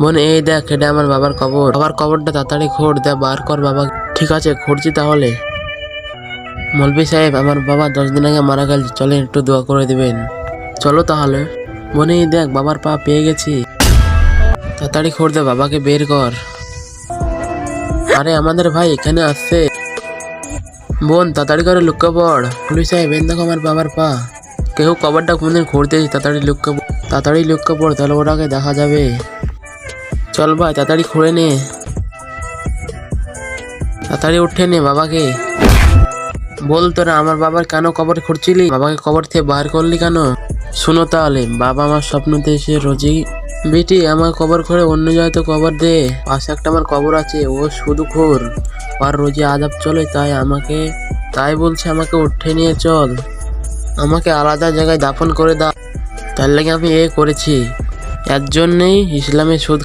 বোন এই দেখ, এটা আমার বাবার কবর। বাবার কবরটা তাড়াতাড়ি খোঁড়, দে বার কর বাবা। ঠিক আছে, খুঁড়ছি তাহলে। মৌলভী সাহেব, আমার বাবা 10 দিন আগে মারা গেল, চলেন একটু দোয়া করে দিবেন। চলো তাহলে। বোন এই দেখ, বাবার পা পেয়ে গেছি। তাড়াতাড়ি খোঁড় দে, বাবাকে বের কর। আরে আমাদের ভাই এখানে আসছে। বোন তাড়াতাড়ি করে লুক্কা পড়। পুলিশ সাহেব, এই দেখো আমার বাবার পা। কেউ কবরটা কোনদিন খুঁড়তেছি, তাড়াতাড়ি লুক্কা পড়, তাহলে ওটাকে দেখা যাবে। চল ভাই, তাড়াতাড়ি খুঁড়ে নে। তাড়াতাড়ি উঠে নে বাবাকে। বল, তোরা আমার বাবার কেন কবর খুঁড়ছিলি? বাবাকে কবর থেকে বার করলি কেন? শুনো তাহলে, বাবা আমার স্বপ্নতে এসে রোজই, বেটি আমার কবর খুঁড়ে অন্য জায়গায় কবর দে। পাশে একটা আমার কবর আছে, ও শুধু খোর, আর রোজই আজাব চলে, তাই বলছে আমাকে উঠে নিয়ে চল, আমাকে আলাদা জায়গায় দাফন করে দাও। তার লাগে আমি এ করেছি। এর জন্যই ইসলামে সুদ